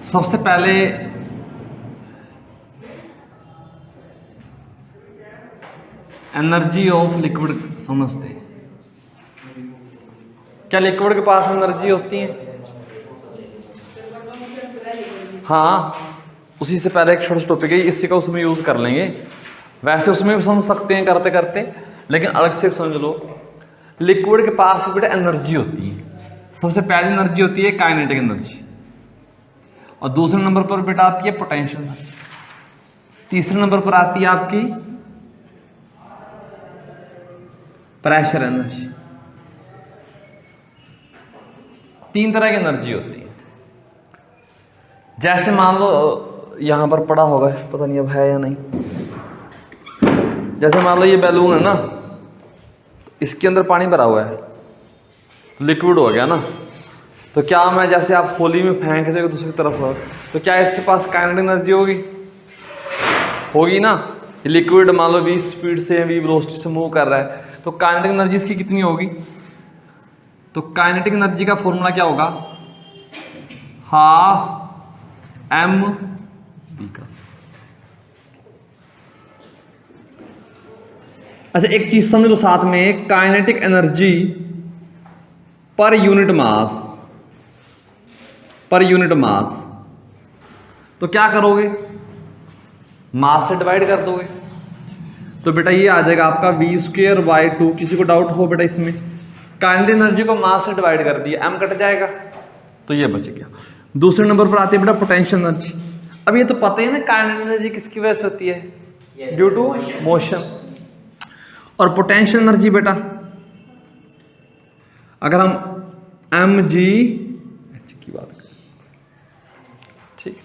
सबसे पहले energy of liquid समझते हैं। क्या लिक्विड के पास एनर्जी होती है? हाँ, उसी से पहले एक छोटा सा टॉपिक है, इसी का उसमें यूज कर लेंगे। वैसे उसमें भी समझ सकते हैं करते करते, लेकिन अलग से समझ लो। लिक्विड के पास बेटा एनर्जी होती है। सबसे पहली एनर्जी होती है काइनेटिक एनर्जी, और दूसरे नंबर पर बेटा आती है पोटेंशियल, तीसरे नंबर पर आती है आपकी प्रेशर एनर्जी। तीन तरह की एनर्जी होती है। जैसे मान लो यहां पर पड़ा होगा, पता नहीं अब है या नहीं। जैसे मान लो ये बैलून है ना, इसके अंदर पानी भरा हुआ है, तो लिक्विड हो गया ना। तो क्या मैं जैसे आप होली में फेंक दे दूसरी तरफ, तो क्या इसके पास काइनेटिक एनर्जी होगी? होगी ना। ये लिक्विड मान लो 20 स्पीड से 20 वेलोसिटी से मूव कर रहा है, तो काइनेटिक एनर्जी इसकी कितनी होगी? तो काइनेटिक एनर्जी का फॉर्मूला क्या होगा? हाफ एम बी का। अच्छा एक चीज समझ लो साथ में, काइनेटिक एनर्जी पर यूनिट मास, पर यूनिट मास। तो क्या करोगे? मास से डिवाइड कर दोगे। तो बेटा ये आ जाएगा आपका v²/2। किसी को डाउट हो बेटा इसमें? काइनेटिक एनर्जी को मास से डिवाइड कर दिया, m कट जाएगा, तो ये बच गया। दूसरे नंबर पर आती है बेटा पोटेंशियल एनर्जी। अब ये तो पता ही ना काइनेटिक एनर्जी किसकी वजह से होती है? Due to motion. और पोटेंशियल एनर्जी बेटा अगर हम mg की बात करें, ठीक,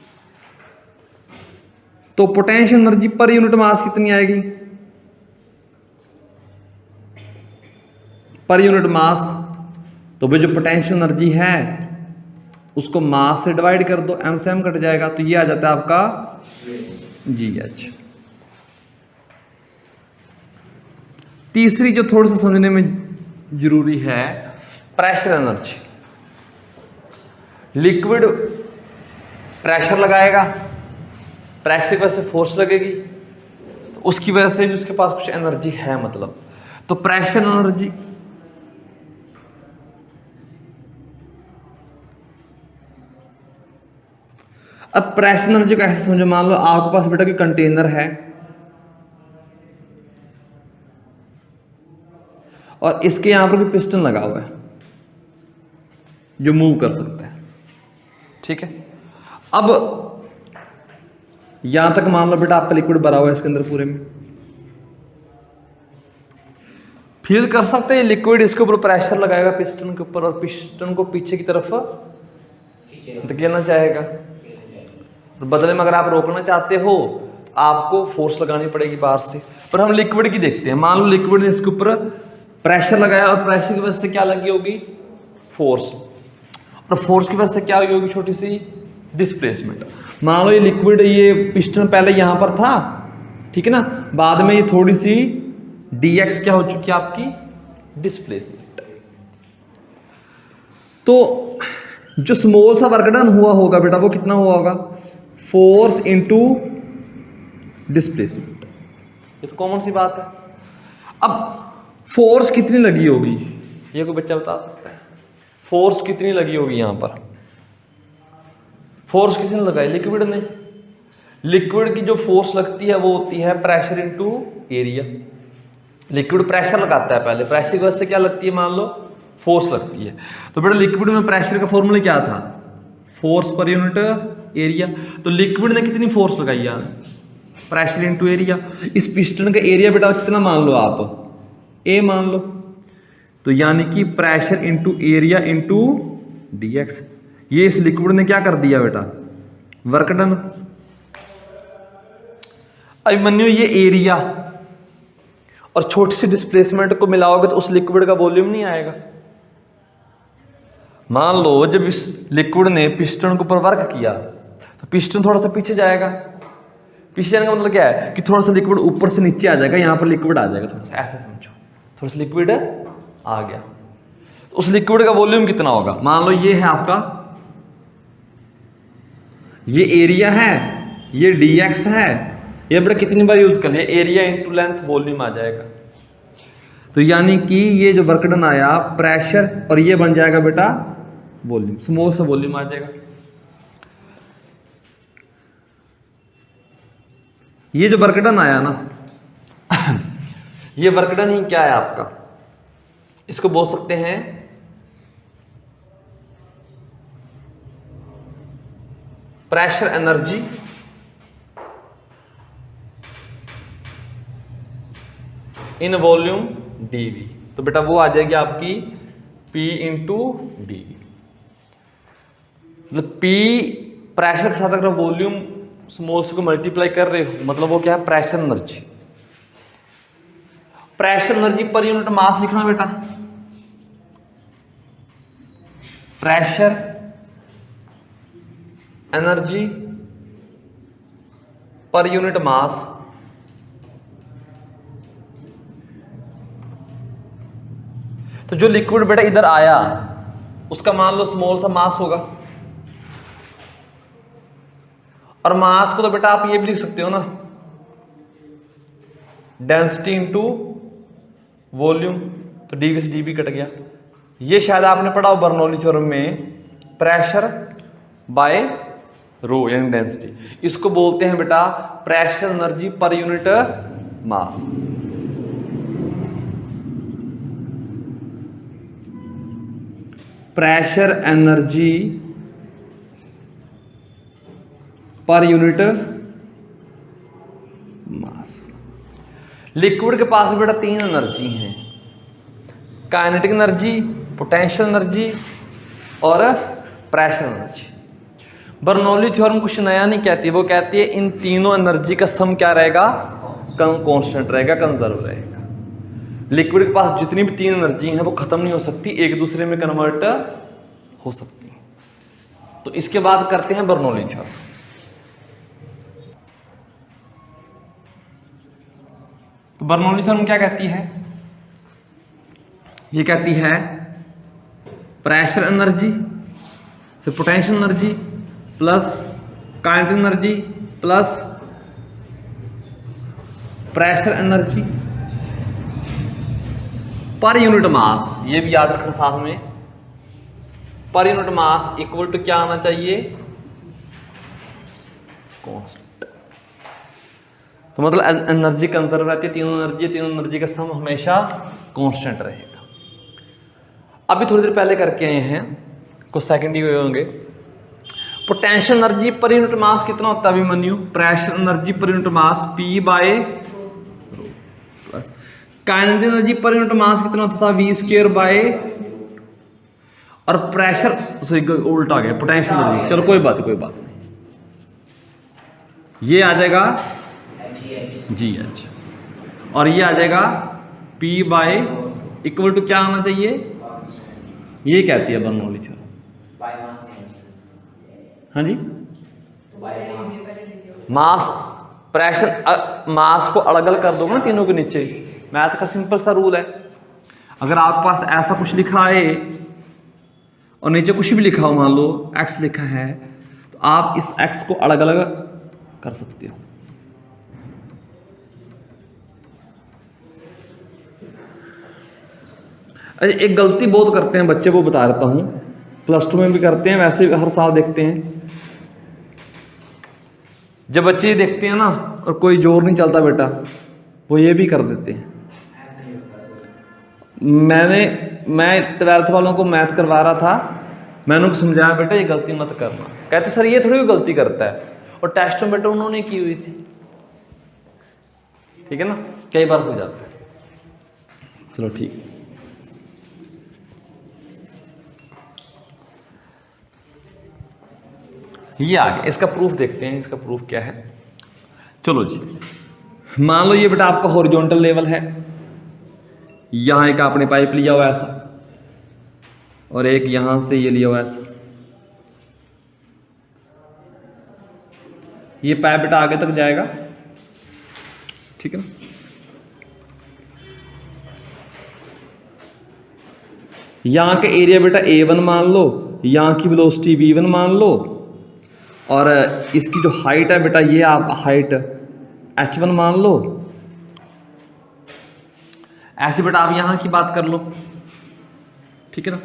तो potential energy per unit mass कितनी आएगी? पर यूनिट मास, तो भाई जो पोटेंशियल एनर्जी है उसको मास से डिवाइड कर दो, m से m कट जाएगा, तो ये आ जाता है आपका GH। तीसरी जो थोड़ा सा समझने में जरूरी है, प्रेशर एनर्जी। लिक्विड प्रेशर लगाएगा, प्रेशर की वजह से फोर्स लगेगी, तो उसकी वजह से भी उसके पास कुछ एनर्जी है मतलब। तो प्रेशर एनर्जी अब प्रेशर एनर्जी को ऐसे समझो, मान लो आपके पास बेटा कोई कंटेनर है और इसके यहां पर कोई पिस्टन लगा हुआ है जो मूव कर सकता है, ठीक है। अब यहां तक मान लो बेटा आपका लिक्विड भरा हुआ है इसके अंदर पूरे में, फील कर सकते हैं लिक्विड इसके ऊपर प्रेशर लगाएगा पिस्टन के ऊपर, और पिस्टन को पीछे की तरफ धकेलना चाहेगा। और बदले में अगर आप रोकना चाहते हो तो आपको फोर्स लगानी पड़ेगी बाहर से। पर हम लिक्विड की देखते हैं। मान लो लिक्विड ने इसके ऊपर प्रेशर लगाया और प्रेशर की वजह से क्या लगी होगी? फोर्स। और फोर्स की वजह से क्या हुई होगी? छोटी सी डिस्प्लेसमेंट। मान लो ये लिक्विड, ये पिस्टन पहले यहां पर था, ठीक है ना, बाद में ये थोड़ी सी dx क्या हो चुकी है आपकी? डिस्प्लेसमेंट। तो जो स्मॉल सा वर्क डन हुआ होगा बेटा वो कितना हुआ होगा? Force into displacement. ये तो कॉमन सी बात है। अब फोर्स कितनी लगी होगी ये कोई बच्चा बता सकता है? फोर्स कितनी लगी होगी यहां पर? फोर्स किसने लगाई? लिक्विड ने। लिक्विड की जो फोर्स लगती है वो होती है pressure into area. Liquid pressure लगाता है पहले, प्रेशर की वजह से क्या लगती है? मान लो फोर्स लगती है। तो बेटा लिक्विड में प्रेशर का फॉर्मूला क्या था? Force per unit area. तो लिक्विड ने कितनी फोर्स लगाई यार? Pressure into area. इस पिस्टन का एरिया बेटा कितना मान लो आप? ए मान लो। तो यानी कि pressure into area into dx। ये इस लिक्विड ने क्या कर दिया बेटा? Work done. अभिमन्यु ये एरिया और छोटी सी डिस्प्लेसमेंट को मिलाओगे तो उस लिक्विड का वॉल्यूम नहीं आएगा। मान लो जब इस लिक्विड ने पिस्टन के ऊपर वर्क किया तो पिस्टन थोड़ा सा पीछे जाएगा। पीछे जाने का मतलब क्या है? कि थोड़ा सा लिक्विड ऊपर से नीचे आ जाएगा, यहां पर लिक्विड आ जाएगा, थोड़ा सा ऐसे समझो, थोड़ा सा लिक्विड आ गया। तो उस लिक्विड का वॉल्यूम कितना होगा? मान लो ये है आपका ये एरिया है, ये dx है, ये बेटा कितनी बार यूज कर लिया, एरिया इंटू लेंथ वॉल्यूम आ जाएगा। तो यानी कि ये जो वर्क डन आया प्रेशर और ये बन जाएगा बेटा वॉल्यूम, स्मॉल सा वॉल्यूम आ जाएगा। ये जो वर्क डन आया ना ये वर्क डन ही क्या है आपका, इसको बोल सकते हैं pressure energy in volume dV। तो बेटा वो आ जाएगी आपकी P इंटू dV। मतलब P प्रेशर के साथ अगर वॉल्यूम स्मॉल से को मल्टीप्लाई कर रहे हो मतलब वो क्या है, pressure energy. Pressure energy per unit मास लिखना बेटा, प्रेशर एनर्जी पर यूनिट मास तो जो लिक्विड बेटा इधर आया उसका मान लो स्मॉल सा मास होगा, और मास को तो बेटा आप ये भी लिख सकते हो ना, डेंसिटी इंटू वॉल्यूम। तो dV से dV कट गया। ये शायद आपने पढ़ा हो बर्नौली थ्योरम में, प्रेशर बाय रो यानी डेंसिटी। इसको बोलते हैं बेटा प्रेशर एनर्जी पर यूनिट मास। प्रेशर एनर्जी पर यूनिट मास। लिक्विड के पास बेटा तीन एनर्जी हैं, काइनेटिक एनर्जी, पोटेंशियल एनर्जी और प्रेशर एनर्जी। बर्नौली थ्योरम कुछ नया नहीं कहती, वो कहती है इन तीनों एनर्जी का सम क्या रहेगा, कांस्टेंट रहेगा, कंजर्व रहेगा। लिक्विड के पास जितनी भी तीन एनर्जी हैं वो खत्म नहीं हो सकती, एक दूसरे में कन्वर्ट हो सकती है। तो इसके बाद करते हैं बर्नौली थ्योरम। तो बर्नौली थ्योरम क्या कहती है, ये कहती है प्रेशर एनर्जी से potential energy plus kinetic energy plus pressure energy per unit मास, ये भी याद रखना साथ में, पर यूनिट मास इक्वल टू क्या आना चाहिए, कांस्टेंट। तो मतलब एनर्जी कंजर्व रहती है, तीनों एनर्जी का सम हमेशा कांस्टेंट रहेगा। अभी थोड़ी देर पहले करके आए हैं, कुछ सेकंड ही हुए होंगे। Potential energy per unit mass कितना होता है Abhimanyu, pressure energy per unit mass P by rho plus kinetic energy per unit mass कितना होता था V स्क्वायर बाय, और प्रेशर सॉरी उल्टा आ गया, पोटेंशियल एनर्जी, चलो कोई बात नहीं, ये आ जाएगा GH और ये आ जाएगा P बाय इक्वल टू क्या आना चाहिए, ये कहती है बर्नौली थ्योरम। हाँ जी, मास प्रेशर मास को अलग अलग कर दोगे ना तीनों के नीचे, मैथ का सिंपल सा रूल है। अगर आपके पास ऐसा कुछ लिखा है और नीचे कुछ भी लिखा हो, मान लो x लिखा है, तो आप इस x को अलग अलग कर सकते हो। एक गलती बहुत करते हैं बच्चे, वो बता देता हूं, +2 में भी करते हैं, वैसे भी हर साल देखते हैं। जब बच्चे देखते हैं ना और कोई जोर नहीं चलता बेटा, वो ये भी कर देते हैं। मैं 12th वालों को मैथ करवा रहा था, मैंने उनको समझाया बेटा ये गलती मत करना, कहते सर ये थोड़ी गलती करता है, और टेस्ट में बेटा उन्होंने की हुई थी, ठीक है ना, कई बार हो जाता है। चलो ठीक, ये आ गया। इसका प्रूफ देखते हैं, इसका प्रूफ क्या है। चलो जी, मान लो ये बेटा आपका हॉरिजॉन्टल लेवल है, यहां एक आपने पाइप लिया हुआ ऐसा, और एक यहां से ये लिया हुआ ऐसा, ये पाइप बेटा आगे तक जाएगा, ठीक है ना। यहां का एरिया बेटा A1 मान लो, यहां की वेलोसिटी V1 मान लो, और इसकी जो हाइट है बेटा, ये आप हाइट h1 मान लो। ऐसे बेटा आप यहाँ की बात कर लो, ठीक है ना।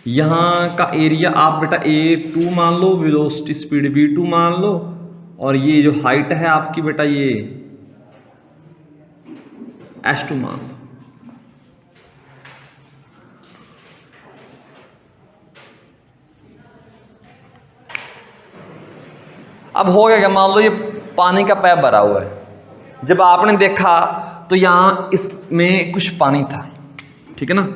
यहाँ का एरिया आप बेटा A2 मान लो, वेलोसिटी स्पीड V2 मान लो, और ये जो हाइट है आपकी बेटा ये h2 मान लो। अब हो गया क्या, मान लो ये पानी का पाइप भरा हुआ है, जब आपने देखा तो यहां इसमें कुछ पानी था, ठीक है ना।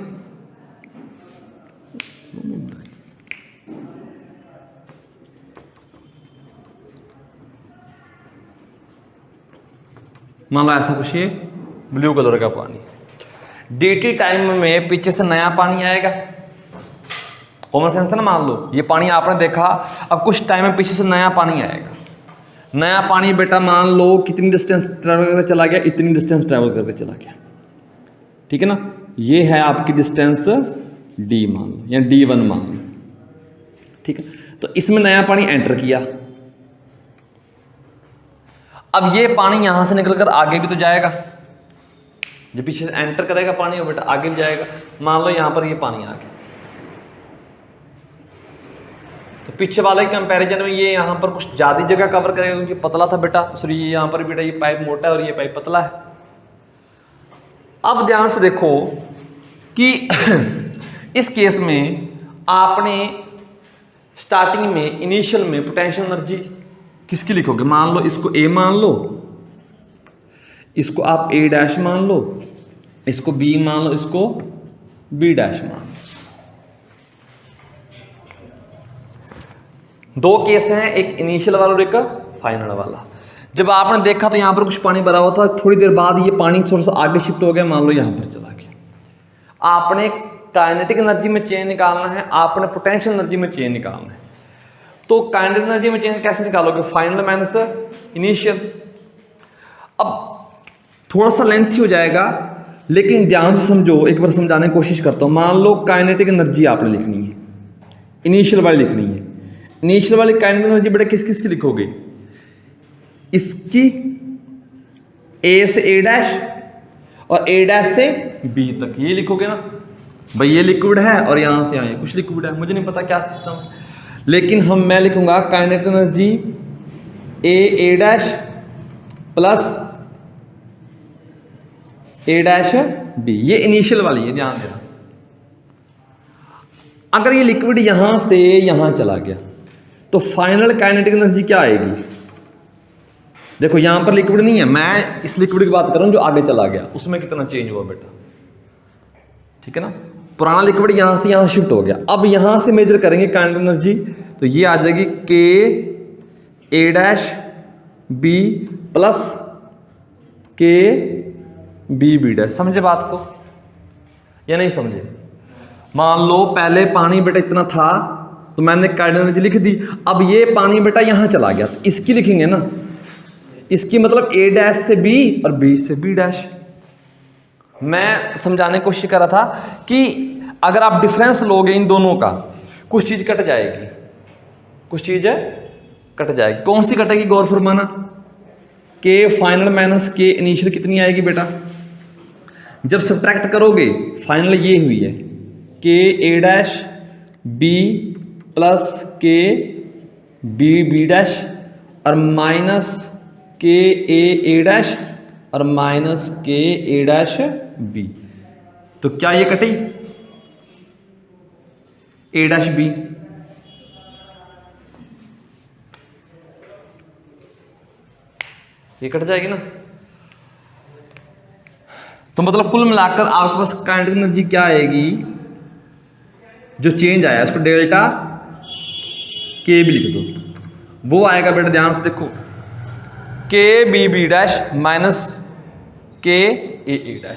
मान लो ऐसा कुछ ये ब्लू कलर का पानी, dt टाइम में पीछे से नया पानी आएगा, कॉमन सेंस है ना। मान लो ये पानी आपने देखा, अब कुछ टाइम में पीछे से नया पानी आएगा। नया पानी बेटा मान लो कितनी डिस्टेंस ट्रैवल करके चला गया, इतनी डिस्टेंस ट्रैवल करके चला गया, ठीक है ना। ये है आपकी डिस्टेंस d मान लो, या d1 मान लो, ठीक है। तो इसमें नया पानी एंटर किया, अब ये पानी यहां से निकलकर आगे भी तो जाएगा, जब पीछे से एंटर करेगा पानी वो बेटा आगे भी जाएगा। मान लो यहां पर ये पानी आ गया, तो पीछे वाले के कंपैरिजन में ये यहाँ पर कुछ ज़्यादा जगह कवर करेगा, क्योंकि पतला था बेटा, सॉरी ये यहाँ पर बेटा ये पाइप मोटा है और ये पाइप पतला है। अब ध्यान से देखो कि इस केस में आपने स्टार्टिंग में इनिशियल में पोटेंशियल एनर्जी किसकी लिखोगे, मान लो इसको A मान लो, इसको आप A' मान लो, इसको B मान लो, इसको B' मान लो। दो केस हैं, एक इनिशियल वाला और एक फाइनल वाला। जब आपने देखा तो यहां पर कुछ पानी भरा हुआ था, थोड़ी देर बाद ये पानी थोड़ा सा आगे शिफ्ट हो गया, मान लो यहां पर चला गया। आपने काइनेटिक एनर्जी में चेंज निकालना है, आपने पोटेंशियल एनर्जी में चेंज निकालना है। तो काइनेटिक एनर्जी में चेंज कैसे निकालोगे, फाइनल माइनस इनिशियल। अब थोड़ा सा लेंथी हो जाएगा, लेकिन ध्यान से समझो, एक बार समझाने की कोशिश करता हूं। मान लो काइनेटिक एनर्जी आपने लिखनी है, इनिशियल वाली लिखनी है। इनिशियल वाली काइनेटिक एनर्जी बेटा किस किस की लिखोगे, इसकी A से A' और A' से B तक, ये लिखोगे ना भाई। ये लिक्विड है और यहां से आए कुछ लिक्विड है, मुझे नहीं पता क्या सिस्टम है, लेकिन मैं लिखूंगा kinetic energy A' plus A' B। ये इनिशियल वाली है, ध्यान देना। अगर ये लिक्विड यहां से यहां चला गया तो फाइनल काइनेटिक एनर्जी क्या आएगी। देखो यहां पर लिक्विड नहीं है, मैं इस लिक्विड की बात कर रहा हूं जो आगे चला गया, उसमें कितना चेंज हुआ बेटा, ठीक है ना। पुराना लिक्विड यहां से यहां शिफ्ट हो गया। अब यहां से मेजर करेंगे काइनेटिक एनर्जी, तो ये आ जाएगी K A' B plus K B B'। समझे बात को या नहीं समझे। मान लो पहले पानी बेटा इतना था तो मैंने काइनेटिक एनर्जी लिख दी, अब ये पानी बेटा यहां चला गया तो इसकी लिखेंगे ना, इसकी मतलब A' से B और B से B'। मैं समझाने की कोशिश कर रहा था कि अगर आप डिफरेंस लोगे इन दोनों का, कुछ चीज कट जाएगी, कुछ चीज कट जाएगी। कौन सी कटेगी, गौर फरमाना। K final minus K initial कितनी आएगी बेटा, जब सब्ट्रैक्ट करोगे फाइनल ये हुई है K A' B plus K B B' और माइनस K A' और माइनस K A' B। तो क्या ये कटी A' B, ये कट जाएगी ना। तो मतलब कुल मिलाकर आपके पास काइनेटिक एनर्जी क्या आएगी, जो चेंज आया उसको डेल्टा K भी लिख दो, वो आएगा बेटा। ध्यान से देखो K B B' minus K A',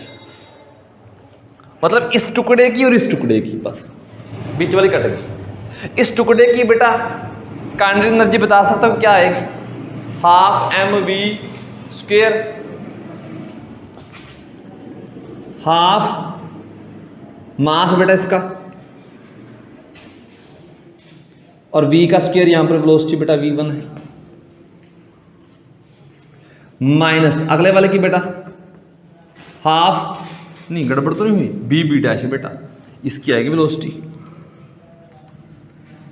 मतलब इस टुकड़े की और इस टुकड़े की, बस बीच वाली कट गई। इस टुकड़े की बेटा काइनेटिक एनर्जी बता सकता हूं क्या आएगी, हाफ mv², हाफ मास बेटा इसका, और v का स्क्वायर यहाँ पर वेलोसिटी बेटा v1 है, माइनस अगले वाले की बेटा हाफ, नहीं गड़बड़ तो नहीं हुई, b डैश है बेटा, इसकी आएगी वेलोसिटी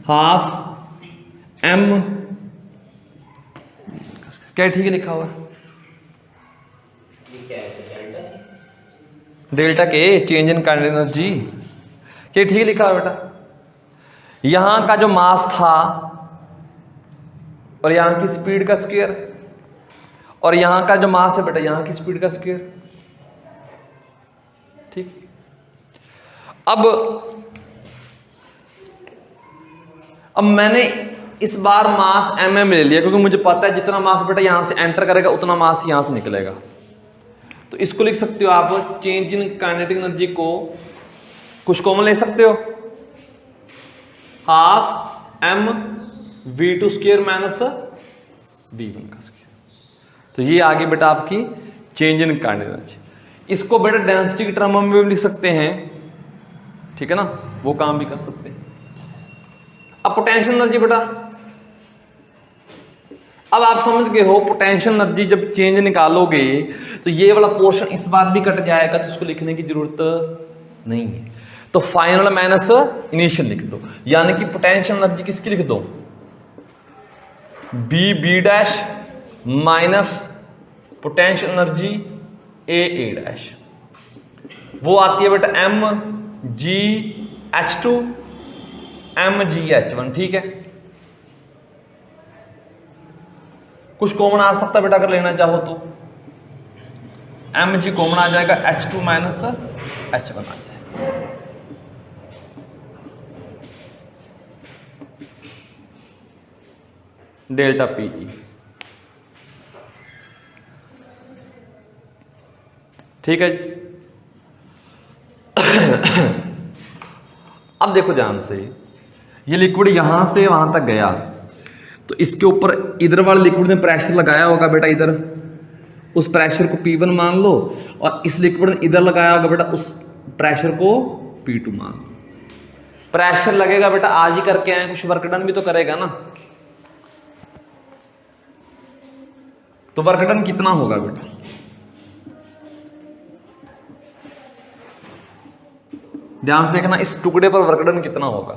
हाफ m, क्या ठीक है लिखा हुआ है, डेल्टा के चेंज इन काइनेटिक एनर्जी, क्या ठीक लिखा हुआ बेटा। यहां का जो मास था और यहां की स्पीड का स्क्वायर, और यहां का जो मास है बेटा यहां की स्पीड का स्क्वायर, ठीक। अब मैंने इस बार मास mm ले लिया क्योंकि मुझे पता है जितना मास बेटा यहां से एंटर करेगा उतना मास यहां से निकलेगा। तो इसको लिख सकते हो आप, चेंज इन काइनेटिक एनर्जी को कुछ कॉमन ले सकते हो, half m v2 square minus v1 का स्क्वायर। तो ये आगे बेटा आपकी चेंज इन काइनेटिक एनर्जी। इसको बेटा डेंसिटी की टर्म में भी लिख सकते हैं, ठीक है ना, वो काम भी कर सकते हैं। अब पोटेंशियल एनर्जी बेटा, अब आप समझ गए हो पोटेंशियल एनर्जी जब चेंज निकालोगे तो ये वाला पोर्शन इस बार भी कट जाएगा, तो उसको लिखने की जरूरत नहीं है। तो फाइनल माइनस इनिशियल लिख दो, यानी कि पोटेंशियल एनर्जी किसकी लिख दो, B dash minus potential energy A dash, वो आती है बेटा mgh2 mgh1, ठीक है। कुछ कॉमन आ सकता है बेटा अगर लेना चाहो तो, mg कॉमन आ जाएगा, h2 माइनस h1 आ जाएगा। डेल्टा पीई, ठीक है जी। अब देखो ध्यान से, ये लिक्विड यहां से वहां तक गया, तो इसके ऊपर इधर वाले लिक्विड ने प्रेशर लगाया होगा बेटा इधर, उस प्रेशर को P1 मान लो, और इस लिक्विड ने इधर लगाया होगा बेटा उस प्रेशर को P2 मान लो। प्रेशर लगेगा बेटा, आज ही करके आए, कुछ वर्क डन भी तो करेगा ना, तो वर्क डन कितना होगा बेटा, ध्यान से देखना, इस टुकड़े पर वर्क डन कितना होगा,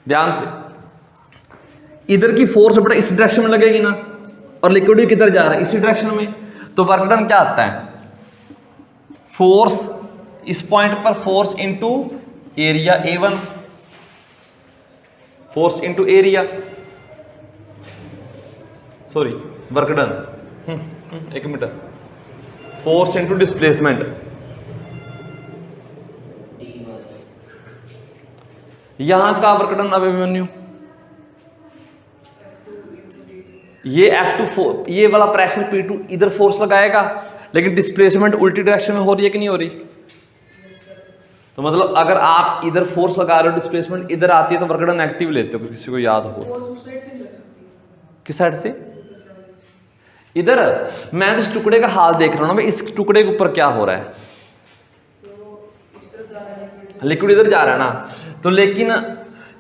ध्यान से। इधर की फोर्स बेटा इस डायरेक्शन में लगेगी ना, और लिक्विड भी किधर जा रहा है, इसी डायरेक्शन में, तो वर्क डन क्या आता है, फोर्स इस पॉइंट पर force into area A1, force into area, sorry work done, एक मिनट, फोर्स इनटू डिस्प्लेसमेंट, यहां का वर्क डन अभिमन्यु, ये F2 ये वाला प्रेशर P2 इधर फोर्स लगाएगा, लेकिन डिस्प्लेसमेंट उल्टी डायरेक्शन में हो रही है कि नहीं हो रही। तो मतलब अगर आप इधर फोर्स लगा रहे हो, डिस्प्लेसमेंट इधर आती है, तो वर्क डन एक्टिव लेते हो, किसी को याद हो, किस साइड से, इधर। मैं तो इस टुकड़े का हाल देख रहा हूं ना भाई, इस टुकड़े के ऊपर क्या हो रहा है, लिक्विड इधर जा रहा है ना, तो लेकिन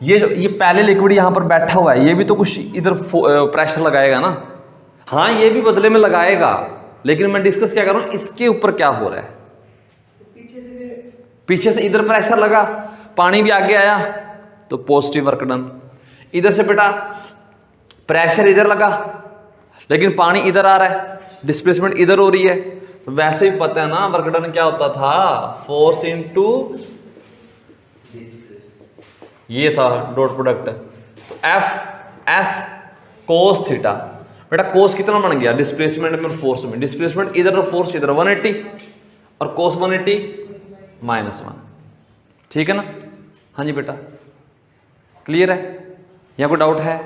ये पहले लिक्विड यहां पर बैठा हुआ है, ये भी तो कुछ इधर प्रेशर लगाएगा ना, हाँ ये भी बदले में लगाएगा, लेकिन मैं डिस्कस क्या कर रहा हूं, इसके ऊपर क्या हो रहा है, पीछे से इधर प्रेशर लगा, पानी भी आगे आया, तो पॉजिटिव वर्क डन। इधर से बेटा प्रेशर इधर लगा, लेकिन पानी इधर आ रहा है, डिस्प्लेसमेंट इधर हो रही है, तो वैसे ही पता है ना वर्क डन क्या होता था, फोर्स इनटू ये था डॉट प्रोडक्ट, तो एफ एस कोस थीटा, बेटा कोस कितना बन गया, डिस्प्लेसमेंट में फोर्स में, डिस्प्लेसमेंट इधर और फोर्स इधर 180, और कोस 180 -1, ठीक है ना। हाँ जी बेटा क्लियर है, या कोई डाउट है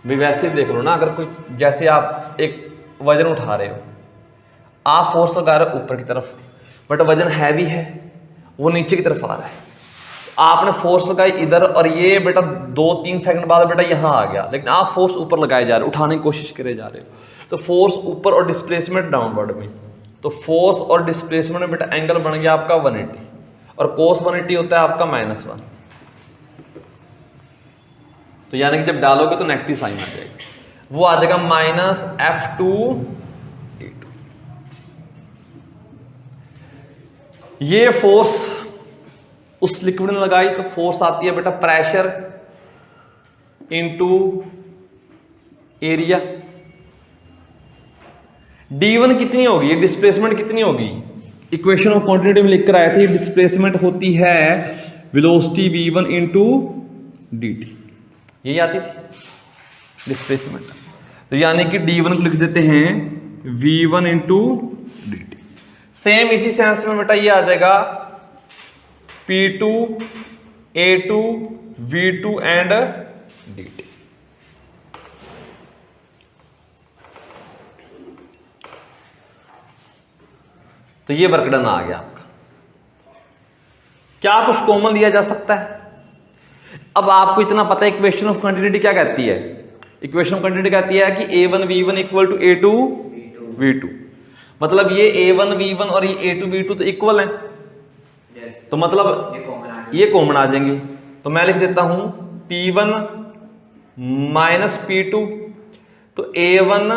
भी। वैसे देख लो ना, अगर कोई जैसे आप एक वजन उठा रहे हो, आप फोर्स लगा रहे हो ऊपर की तरफ, बट वजन हैवी है, वो नीचे की तरफ आ रहा है, आपने फोर्स लगाई इधर, और ये बेटा 2-3 सेकंड बाद बेटा यहां आ गया, लेकिन आप फोर्स ऊपर लगाए जा रहे हो, उठाने की कोशिश करे जा रहे हो, तो फोर्स ऊपर और डिस्प्लेसमेंट डाउनवर्ड में, तो फोर्स और डिस्प्लेसमेंट में बेटा एंगल बन गया आपका 180, और cos 180 होता है आपका -1। तो यानी कि जब डालोगे तो नेगेटिव साइन आ जाएगा, वो आ जाएगा -F2A2। ये फोर्स उस लिक्विड ने लगाई तो फोर्स आती है बेटा प्रेशर इनटू एरिया। D1 कितनी होगी, डिस्प्लेसमेंट कितनी होगी, इक्वेशन ऑफ क्वांटिटी में लिख कर आए थे, डिस्प्लेसमेंट होती है वेलोसिटी v1 इंटू dt, यही आती थी डिस्प्लेसमेंट। तो यानी कि d1 को लिख देते हैं v1 इंटू dt। सेम इसी सेंस में बेटा ये आ जाएगा P2 A2 V2 and dt। तो ये वर्क डन आ गया आपका। क्या कुछ कॉमन लिया जा सकता है? अब आपको इतना पता है इक्वेशन ऑफ कंटिन्यूटी क्या कहती है, इक्वेशन ऑफ कंटिन्यूटी कहती है कि A1 V1 equal to A2 V2, मतलब ये A1 V1 और ये A2 V2 तो इक्वल है। तो मतलब ये कॉमन आ जाएंगे। तो मैं लिख देता हूं P1 माइनस P2, तो A1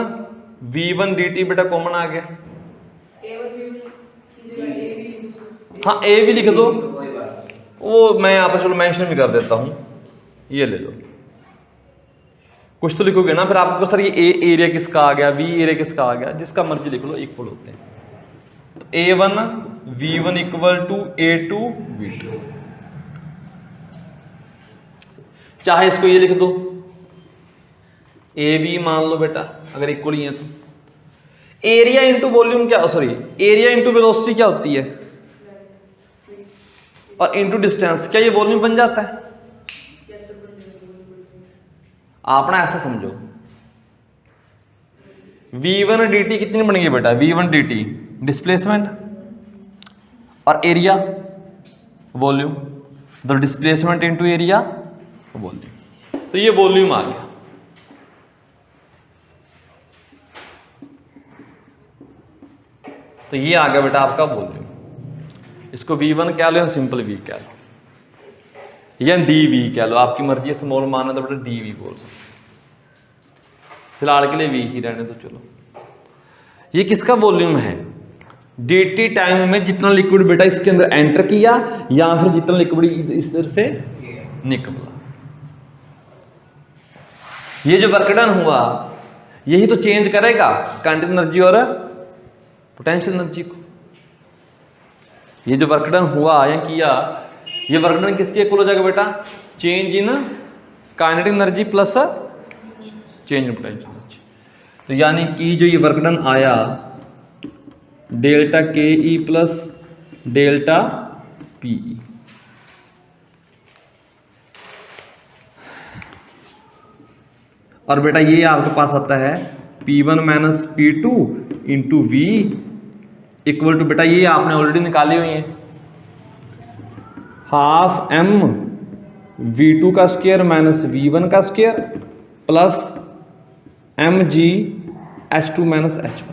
V1 dt बेटा कॉमन आ गया। हाँ A भी लिख दो, वो मैं यहाँ पर चलो मेंशन भी कर देता हूं, ये ले लो। कुछ तो लिखोगे ना फिर आपको सर ये A एरिया किसका आ गया, B एरिया किसका आ गया, जिसका मर्जी लिख लो, इक्वल होते हैं। तो A1 V1 equal to A2 V2, चाहे इसको ये लिख दो AB मान लो बेटा, अगर इक्वल ही है तो। एरिया इंटू वॉल्यूम क्या, सॉरी एरिया इंटू वेलोसिटी क्या होती है, और इंटू डिस्टेंस, क्या ये वॉल्यूम बन जाता है? आप ना ऐसा समझो, V1 dt कितनी बनेगी बेटा, V1 dt डिस्प्लेसमेंट और एरिया वॉल्यूम, तो डिस्प्लेसमेंट इंटू एरिया वॉल्यूम, तो ये वॉल्यूम आ गया। तो ये आ गया बेटा आपका वॉल्यूम। इसको V1 कह लो, सिंपल V कह लो, या dV कह लो, आपकी मर्जी है, स्मॉल माना तो बेटा dV बोल सकते, फिलहाल के लिए V ही रहने तो। चलो ये किसका वॉल्यूम है, dt टाइम में जितना लिक्विड बेटा इसके अंदर एंटर किया या फिर जितना लिक्विड इस तरह से निकला। ये जो वर्क डन हुआ यही तो चेंज करेगा काइनेटिक एनर्जी और पोटेंशियल एनर्जी को। ये जो वर्क डन हुआ या किया, ये वर्क डन किसके इक्वल हो जाएगा बेटा, change in kinetic energy plus change in potential energy. तो यानी कि जो ये वर्क डन आया डेल्टा के ई प्लस डेल्टा पीई, और बेटा ये आपके पास आता है P1 minus P2 into V equal to, बेटा ये आपने ऑलरेडी निकाली हुई है, हाफ m V2 का स्क्वायर माइनस V1 का square plus mg H2 minus H1।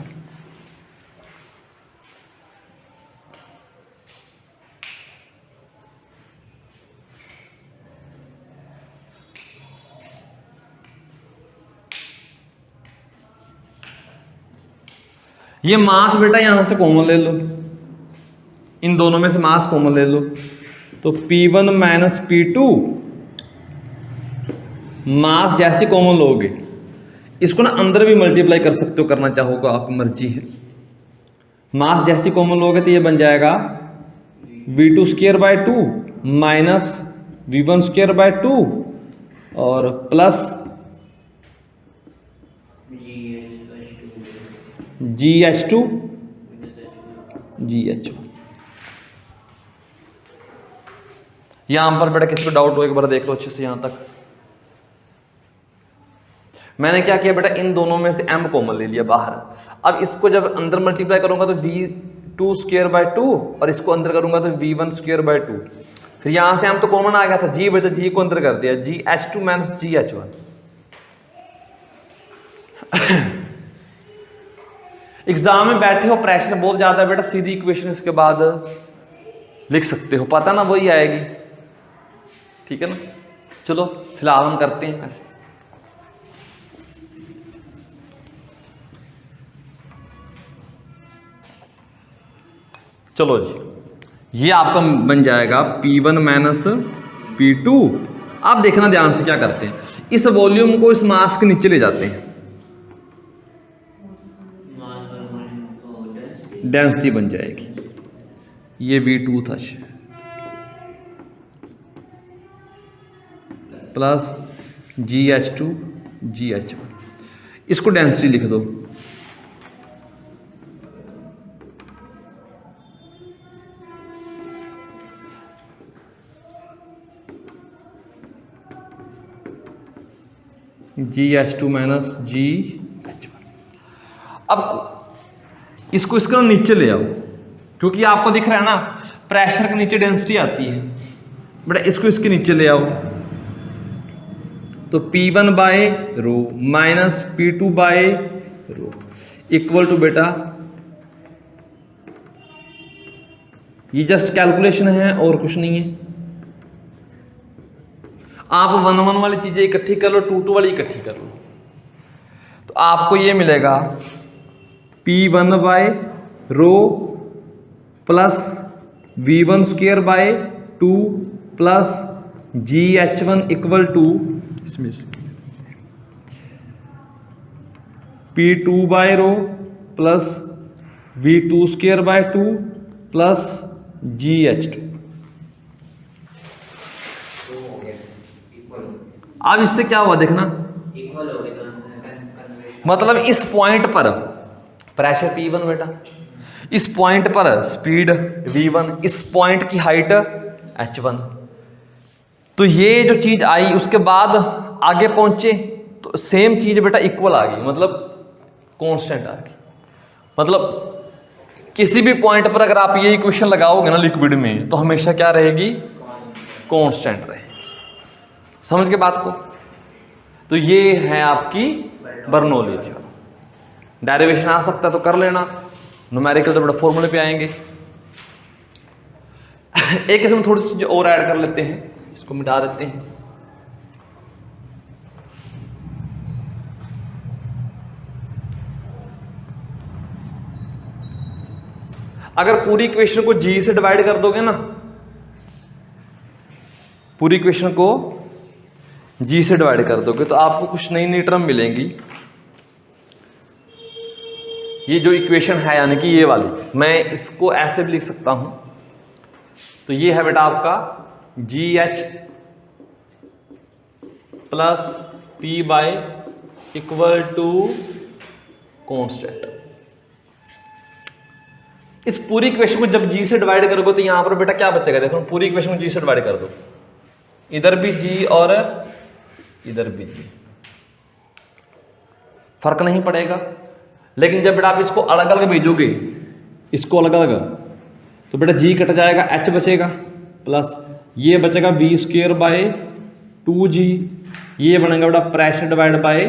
ये मास बेटा यहां से कॉमन ले लो, इन दोनों में से मास कॉमन ले लो, तो P1 माइनस P2 मास जैसे कॉमन लोगे, इसको ना अंदर भी मल्टीप्लाई कर सकते हो, करना चाहोगे आपकी मर्जी है। मास जैसी कॉमन लोगे तो ये बन जाएगा V2 square by 2 minus V1 square by 2 और प्लस GH2 GH1। यहां पर बेटा किसी को डाउट हो एक बार देख लो अच्छे से यहां तक। मैंने क्या किया बेटा, इन दोनों में से m कॉमन ले लिया बाहर। अब इसको जब अंदर मल्टीप्लाई करूंगा तो V2 स्क्वायर बाय 2 और इसको अंदर करूंगा तो V1 स्क्वायर बाय 2। फिर यहां से m तो कॉमन आ गया था, G बचा, G को अंदर कर दिया, GH2 माइनस GH1। एग्जाम में बैठे हो, प्रेशर बहुत ज्यादा है बेटा, सीधी इक्वेशन इसके बाद लिख सकते हो, पता ना वही आएगी, ठीक है ना। चलो फिलहाल हम करते हैं ऐसे। चलो जी, ये आपका बन जाएगा P1 माइनस P2। आप देखना ध्यान से क्या करते हैं, इस वॉल्यूम को इस मास के नीचे ले जाते हैं, डेंसिटी बन जाएगी, ये V2 था प्लस GH2 GH1, इसको डेंसिटी लिख दो। GH2 minus GH1। अब इसको इसका नीचे ले आओ, क्योंकि आपको दिख रहा है ना प्रेशर के नीचे डेंसिटी आती है बेटा, इसको इसके नीचे ले आओ, तो P1 by rho minus P2 by rho equal to बेटा, ये जस्ट कैलकुलेशन है और कुछ नहीं है। आप 1 1 वाली चीजें इकट्ठी कर लो, 2 2 वाली इकट्ठी कर लो, तो आपको ये मिलेगा P1 by rho plus V1 square by 2 plus GH1 equal to, इसमें P2 by rho plus V2 square by 2 plus GH2। अब इससे क्या हुआ देखना, इक्वल हो गए, मतलब इस पॉइंट पर प्रेशर P1 बेटा, इस पॉइंट पर स्पीड V1, इस पॉइंट की हाइट H1। तो ये जो चीज आई उसके बाद आगे पहुंचे तो सेम चीज बेटा इक्वल आ गई, मतलब कांस्टेंट आ गई। मतलब किसी भी पॉइंट पर अगर आप ये इक्वेशन लगाओगे ना लिक्विड में, तो हमेशा क्या रहेगी, कांस्टेंट रहेगी। समझ के बात को। तो ये है आपकी बर्नौली थ्योरम। डेरिवेशन आ सकता है तो कर लेना, न्यूमेरिकल तो बड़ा फॉर्मूले पे आएंगे। एक इसमें थोड़ी सी और ऐड कर लेते हैं, इसको मिटा देते हैं। अगर पूरी इक्वेशन को G से डिवाइड कर दोगे ना, पूरी इक्वेशन को G से डिवाइड कर दोगे तो आपको कुछ नई नई टर्म मिलेंगी। ये जो इक्वेशन है यानी कि ये वाली, मैं इसको ऐसे भी लिख सकता हूं, तो ये है बेटा आपका GH plus P by equal to constant. इस पूरी इक्वेशन को जब G से डिवाइड करोगे तो यहां पर बेटा क्या बचेगा, देखो पूरी इक्वेशन को G से डिवाइड कर दो, इधर भी G और इधर भी G, फर्क नहीं पड़ेगा। लेकिन जब बेटा आप इसको अलग अलग भेजोगे, इसको अलग अलग, तो बेटा G कट जाएगा, H बचेगा, प्लस ये बचेगा V स्क्वायर बाय 2G, ये बनेगा बेटा pressure divide by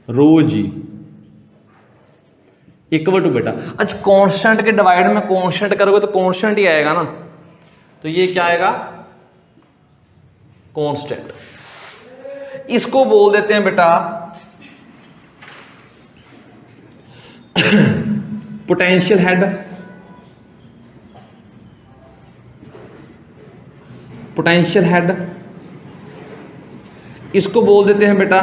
rho G equal to बेटा, अच्छा कांस्टेंट के डिवाइड में कांस्टेंट करोगे तो कांस्टेंट ही आएगा ना, तो ये क्या आएगा, कांस्टेंट। इसको बोल देते हैं बेटा पोटेंशियल हेड, पोटेंशियल हेड। इसको बोल देते हैं बेटा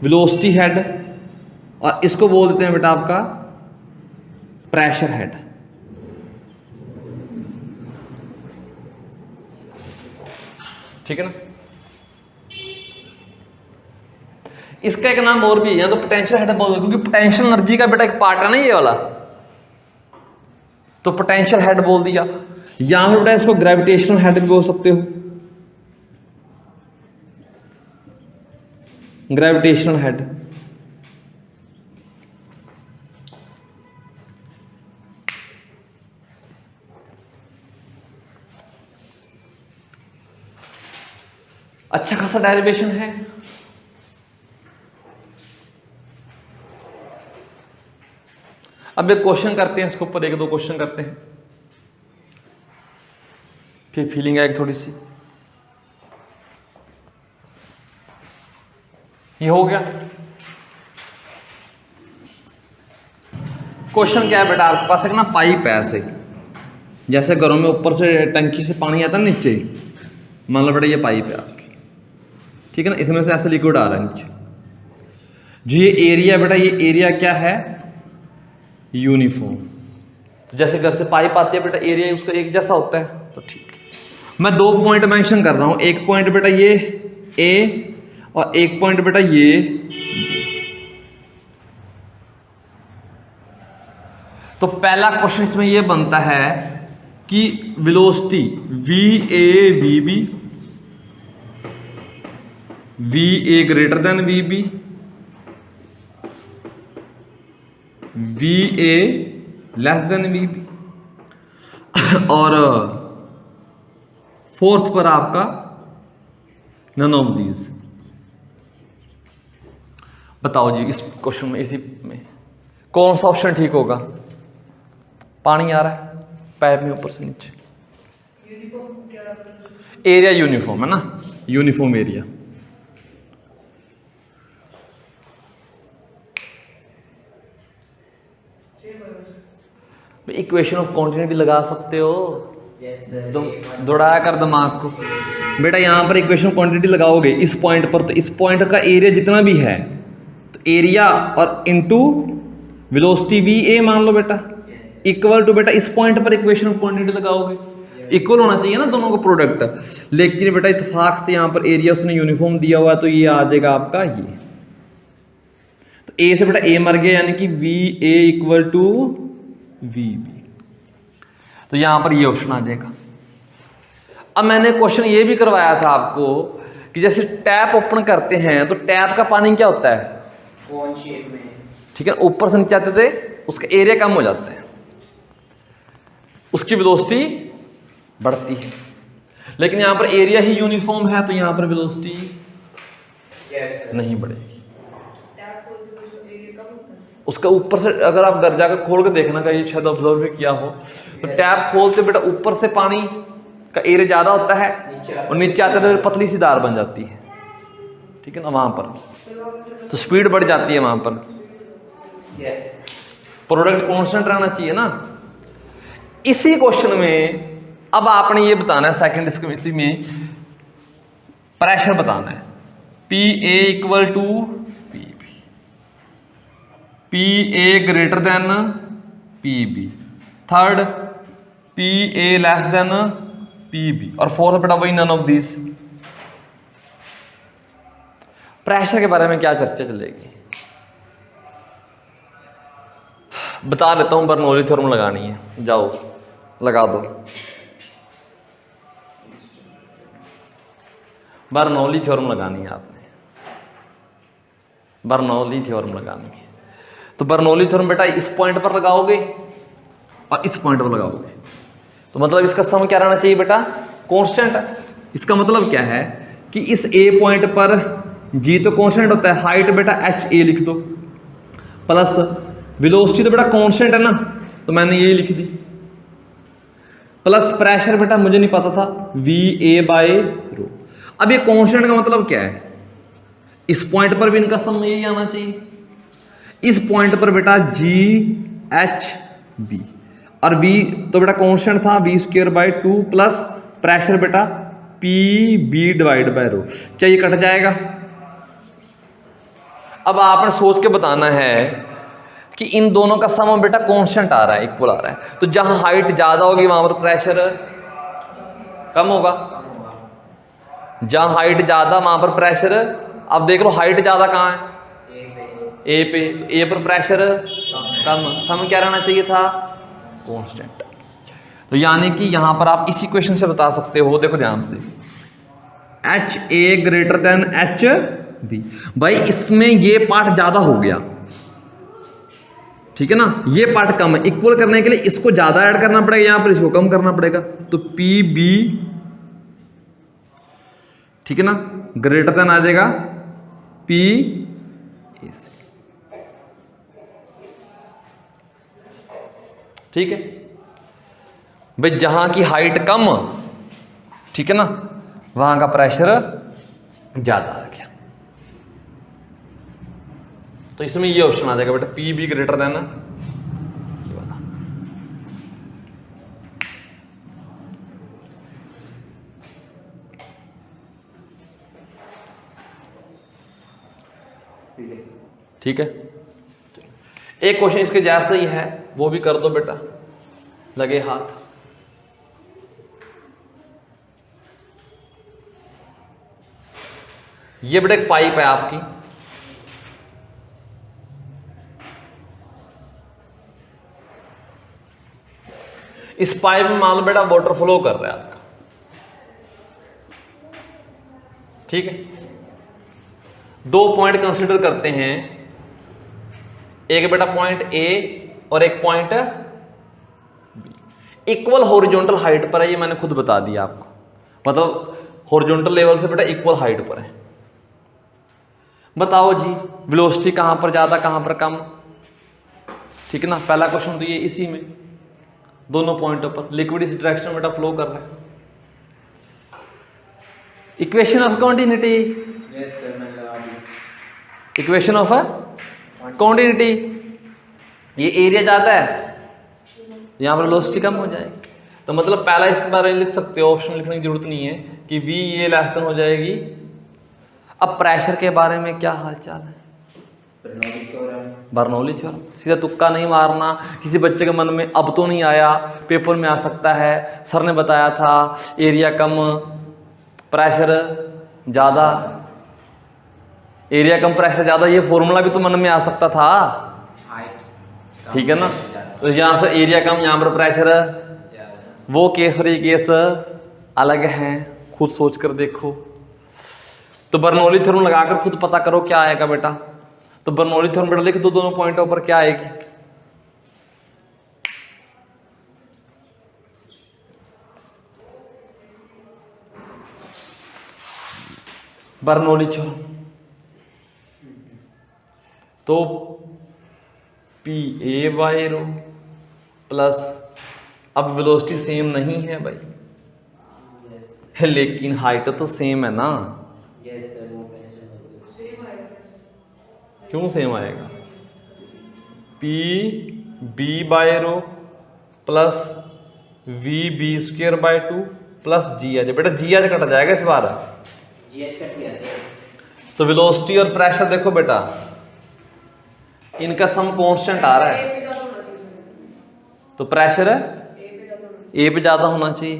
वेलोसिटी हेड, और इसको बोल देते हैं बेटा आपका प्रेशर हेड। ठीक है ना। इसका एक नाम और भी है, तो पोटेंशियल हेड बोल दो, क्योंकि पोटेंशियल एनर्जी का बेटा एक पार्ट है ना ये वाला, तो पोटेंशियल हेड बोल दिया। यहां पे बेटा इसको ग्रेविटेशनल हेड भी बोल सकते हो, ग्रेविटेशनल हेड। अच्छा खासा डेरिवेशन है। अब एक क्वेश्चन करते हैं इसके ऊपर, एक दो क्वेश्चन करते हैं, फिर फीलिंग आएगी थोड़ी सी। ये हो गया। क्वेश्चन क्या है बेटा, आपके पास एक ना पाइप है ऐसे, जैसे घरों में ऊपर से टंकी से पानी आता है नीचे, मान लो बेटा ये पाइप है आपकी, ठीक है ना, इसमें से ऐसे लिक्विड आ रहा है नीचे। जो ये एरिया बेटा, ये एरिया क्या है, यूनिफॉर्म। तो जैसे घर से पाइप आती है बेटा, एरिया उसका एक जैसा होता है, तो ठीक है। मैं दो पॉइंट मेंशन कर रहा हूं, एक पॉइंट बेटा ये ए और एक पॉइंट बेटा ये। तो पहला क्वेश्चन इसमें ये बनता है कि velocity V A V B, V A greater than V B, V A less than V B, और फोर्थ पर आपका नन ऑफ दीज। बताओ जी इस क्वेश्चन में, इसी में कौन सा ऑप्शन ठीक होगा? पानी आ रहा है पाइप में ऊपर से नीचे, एरिया यूनिफॉर्म है ना, uniform area. Equation of continuity लगा सकते हो, दौड़ाया कर दिमाग को बेटा। यहां पर इक्वेशन ऑफ क्वांटिटी लगाओगे इस पॉइंट पर, तो इस पॉइंट का एरिया जितना भी है, तो एरिया और इनटू वेलोसिटी वी ए मान लो बेटा, इक्वल टू बेटा इस पॉइंट पर इक्वेशन ऑफ क्वांटिटी लगाओगे, इक्वल होना चाहिए ना दोनों का प्रोडक्ट। लेकिन बेटा इत्तेफाक से यहां पर एरिया उसने यूनिफॉर्म दिया हुआ है, तो ये आ जाएगा आपका ये। तो ए से बेटा ए मर गया, यानी कि V A equal to V B, तो यहां पर ये ऑप्शन आ जाएगा। अब मैंने क्वेश्चन ये भी करवाया था आपको कि जैसे टैप ओपन करते हैं तो टैप का पानी क्या होता है, कोन शेप में, ठीक है, ऊपर से नीचे आते थे, उसका एरिया कम हो जाता है, उसकी वेलोसिटी बढ़ती है। लेकिन यहां पर एरिया ही यूनिफॉर्म है, तो यहां पर वेलोसिटी नहीं बढ़ेगी। उसका ऊपर से अगर आप घर जाकर खोल के देखना, का ये शायद ऑब्जर्व भी किया हो, तो टैप खोलते बेटा ऊपर से पानी का एरिया ज्यादा होता है और नीचे आते तो पतली सी धार बन जाती है, ठीक है ना, वहां पर तो स्पीड बढ़ जाती है वहां पर। प्रोडक्ट कांस्टेंट रहना चाहिए ना। इसी क्वेश्चन में अब आपने ये बताना है, सेकंड इसी में प्रेशर बताना है, P A equal to P B, P A greater than P B, third P A less than P B, और फोर्थ बेटा वही नन ऑफ दिस। प्रेशर के बारे में क्या चर्चा चलेगी, बता लेता हूं, बर्नौली थ्योरम लगानी है, जाओ लगा दो। बर्नौली थ्योरम लगानी है आपने, बर्नौली थ्योरम लगानी है। तो बर्नौली थ्योरम बेटा इस पॉइंट पर लगाओगे और इस पॉइंट पर लगाओगे, तो मतलब इसका सम क्या रहना चाहिए बेटा, कांस्टेंट। इसका मतलब क्या है कि इस ए पॉइंट पर जी तो कांस्टेंट होता है, हाइट बेटा एच ए लिख दो, प्लस वेलोसिटी तो बेटा कांस्टेंट है ना, तो मैंने ये लिख दी, प्लस प्रेशर बेटा मुझे नहीं पता था, वी ए बाय रो। अब ये कांस्टेंट का मतलब क्या है, इस पॉइंट पर भी इनका सम यही आना चाहिए, इस पॉइंट पर बेटा जी एच बी, और v तो बेटा कांस्टेंट था V square by 2 plus pressure बेटा P B divide by rho, क्या ये कट जाएगा। अब आपने सोच के बताना है कि इन दोनों का सम बेटा कांस्टेंट आ रहा है, इक्वल आ रहा है, तो जहां हाइट ज्यादा होगी वहां पर प्रेशर कम होगा, जहां हाइट ज्यादा वहां पर प्रेशर, अब देख लो हाइट ज्यादा कहां है, ए पे, तो ए पर प्रेशर कम, सम क्या रहना चाहिए था, कांस्टेंट। तो यानी कि यहां पर आप इस इक्वेशन से बता सकते हो, देखो ध्यान से, H A greater than H B, भाई इसमें ये पार्ट ज्यादा हो गया, ठीक है ना, ये पार्ट कम है, इक्वल करने के लिए इसको ज्यादा ऐड करना पड़ेगा, यहां पर इसको कम करना पड़ेगा, तो पी बी, ठीक है ना, ग्रेटर देन आ जाएगा पी ए से। ठीक है भाई, जहां की हाइट कम, ठीक है ना, वहां का प्रेशर ज्यादा आ गया। तो इसमें ये ऑप्शन आ जाएगा बेटा, पी बी ग्रेटर देन ये वाला। ठीक है, एक क्वेश्चन इसके जैसा ही है, वो भी कर दो बेटा, लगे हाथ। ये बेटा एक पाइप है आपकी, इस पाइप में मान लो बेटा वाटर फ्लो कर रहा है आपका, ठीक है। दो पॉइंट कंसीडर करते हैं, एक बेटा पॉइंट ए और एक point B. Equal horizontal height पर है, ये मैंने खुद बता दिया आपको, मतलब हॉरिजॉन्टल लेवल से बेटा इक्वल हाइट पर है। बताओ जी वेलोसिटी कहां पर ज्यादा कहां पर कम, ठीक है ना। पहला क्वेश्चन तो ये इसी में, दोनों पॉइंटों पर लिक्विड इस डायरेक्शन में बेटा फ्लो कर रहा है। Equation of continuity, equation of continuity, ये एरिया ज्यादा है, यहां पर वेलोसिटी कम हो जाएगी। तो मतलब पहला इस बारे में लिख सकते हो, ऑप्शन लिखने की जरूरत नहीं है कि वी ये लेस देन हो जाएगी। अब प्रेशर के बारे में क्या हालचाल है, बर्नौली थ्योरम, सीधा तुक्का नहीं मारना। किसी बच्चे के मन में अब तो नहीं आया, पेपर में आ सकता है, सर ने बताया था एरिया कम प्रेशर ज़्यादा, एरिया कम प्रेशर ज़्यादा, ये फॉर्मूला भी तो मन में आ सकता था, ठीक है ना। तो यहाँ से एरिया कम, यहाँ पर प्रेशर, वो केस और ये केस अलग हैं, खुद सोच कर देखो। तो बर्नौली थ्योरम लगाकर खुद पता करो क्या आएगा बेटा। तो बर्नौली थ्योरम बेटा लिख दो, दोनों पॉइंटों पर क्या आएगी, बर्नौली थ्योरम। तो P A by rho plus, अब वेलोसिटी सेम नहीं है भाई, लेकिन हाइट तो सेम है ना। क्यों सेम आएगा, P B by rho plus V B square by 2 plus G H, बेटा जी एच कट जाएगा इस बार, जी एच कट गया। तो वेलोसिटी और प्रेशर देखो बेटा, इनका सम कांस्टेंट आ रहा है, तो प्रेशर ए पे ज्यादा होना चाहिए।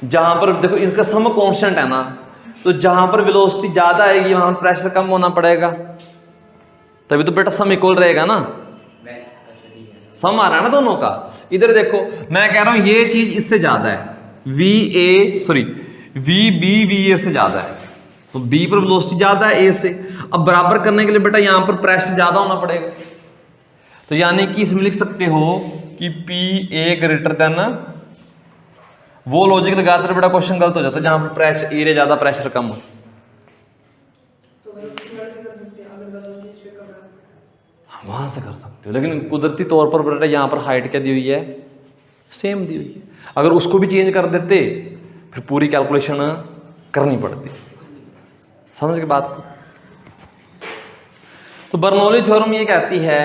जहां पर देखो इनका सम कांस्टेंट है ना, तो जहां पर वेलोसिटी ज्यादा आएगी वहां प्रेशर कम होना पड़ेगा, तभी तो बेटा सम इक्वल रहेगा ना। सम आ रहा है ना दोनों का। इधर देखो मैं कह रहा हूं ये चीज इससे ज्यादा है, वी बी वी ए से ज्यादा है, तो बी पर वेलोसिटी ज्यादा है ए से। अब बराबर करने के लिए बेटा यहां पर प्रेशर ज्यादा होना पड़ेगा, तो यानी कि इसमें लिख सकते हो कि पी ए ग्रेटर देन, वो लॉजिक लगाते हैं बेटा क्वेश्चन गलत हो जाता है जहां पर प्रेशर एरिया ज्यादा प्रेशर कम हो। वहां से कर सकते हो, लेकिन कुदरती तौर पर बेटा यहाँ पर हाइट क्या दी हुई है, सेम दी हुई है। अगर उसको भी चेंज कर देते फिर पूरी कैलकुलेशन करनी पड़ती, समझ के बात को। तो बर्नौली थ्योरम ये कहती है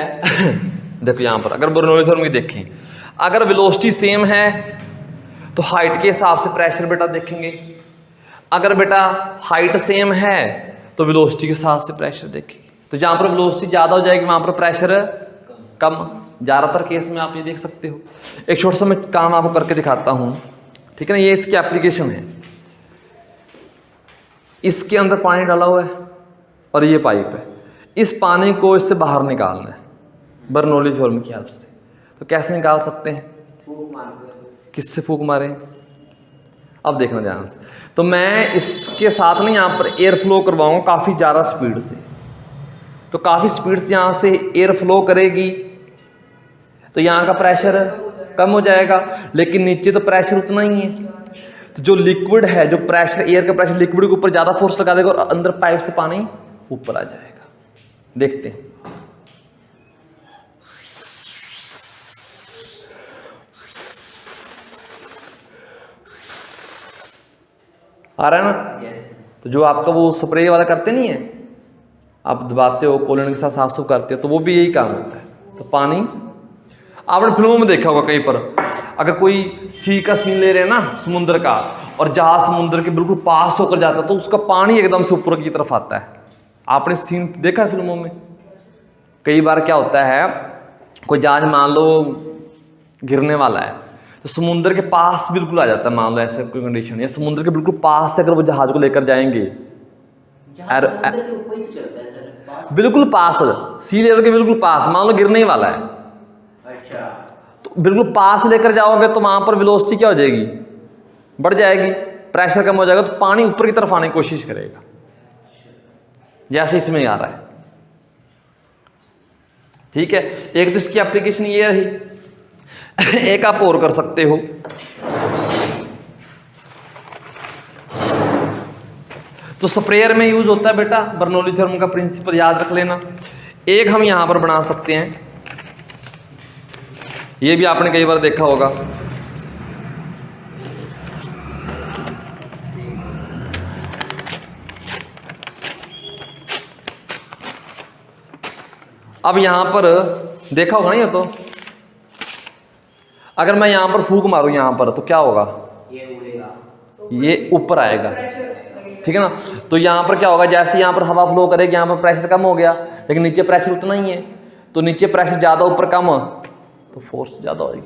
देखो यहाँ पर अगर बर्नौली थ्योरम की देखें, अगर वेलोसिटी सेम है तो हाइट के हिसाब से प्रेशर बेटा देखेंगे, अगर बेटा हाइट सेम है तो वेलोसिटी के हिसाब से प्रेशर देखेंगे। तो जहां पर वेलोसिटी ज्यादा हो जाएगी वहां पर प्रेशर कम, ज्यादातर केस में आप ये देख सकते हो। एक छोटा सा मैं काम आपको करके दिखाता हूं, ठीक है ना। ये इसकी एप्लीकेशन है, इसके अंदर पानी डाला हुआ है और ये पाइप है, इस पानी को इससे बाहर निकालना है बर्नौली थ्योरम की हेल्प से। तो कैसे निकाल सकते हैं, किससे फूंक मारे, अब देखना ध्यान से। तो मैं इसके साथ ना यहाँ पर एयर फ्लो करवाऊंगा काफ़ी ज़्यादा स्पीड से, तो काफ़ी स्पीड से यहाँ से एयर फ्लो करेगी तो यहाँ का प्रेशर कम हो जाएगा, लेकिन नीचे तो प्रेशर उतना ही है। तो जो लिक्विड है, जो प्रेशर एयर का प्रेशर लिक्विड के ऊपर ज़्यादा फोर्स लगा देगा और अंदर पाइप से पानी ऊपर आ जाएगा। देखते हैं, आ रहा है ना? तो जो आपका वो स्प्रे वाला करते नहीं है, आप दबाते हो कोलन के साथ साफ सुफ करते हो, तो वो भी यही काम होता है। तो पानी आपने फिल्मों में देखा होगा कहीं पर, अगर कोई सी का सीन ले रहे हैं ना समुद्र का, और जहाज समुद्र के बिल्कुल पास होकर जाता है तो उसका पानी एकदम से ऊपर की तरफ आता है। आपने सीन देखा है फिल्मों में? कई बार क्या होता है, कोई जहाज मान लो गिरने वाला है तो समुद्र के पास बिल्कुल आ जाता है, मान लो ऐसे कोई कंडीशन, या समुद्र के बिल्कुल पास से अगर वो जहाज को लेकर जाएंगे, बिल्कुल पास, सी लेवल के बिल्कुल पास, मान लो गिरने ही वाला है, अच्छा, तो बिल्कुल पास लेकर जाओगे तो वहां पर वेलोसिटी क्या हो जाएगी, बढ़ जाएगी, प्रेशर कम हो जाएगा, तो पानी ऊपर की तरफ आने की कोशिश करेगा, जैसे इसमें आ रहा है। ठीक है, एक तो इसकी एप्लीकेशन ये रही। एक आप और कर सकते हो, तो स्प्रेयर में यूज होता है बेटा बर्नौली थ्योरम का प्रिंसिपल, याद रख लेना। एक हम यहां पर बना सकते हैं, ये भी आपने कई बार देखा होगा। अब यहां पर देखा होगा ना, ये तो अगर मैं यहां पर फूंक मारूं यहां पर तो क्या होगा, ये उड़ेगा, ये ऊपर आएगा, ठीक है ना। तो यहां पर क्या होगा, जैसे यहां पर हवा फ्लो करेगी, यहां पर प्रेशर कम हो गया, लेकिन नीचे प्रेशर उतना ही है, तो नीचे प्रेशर ज्यादा ऊपर कम, तो फोर्स ज्यादा होगी।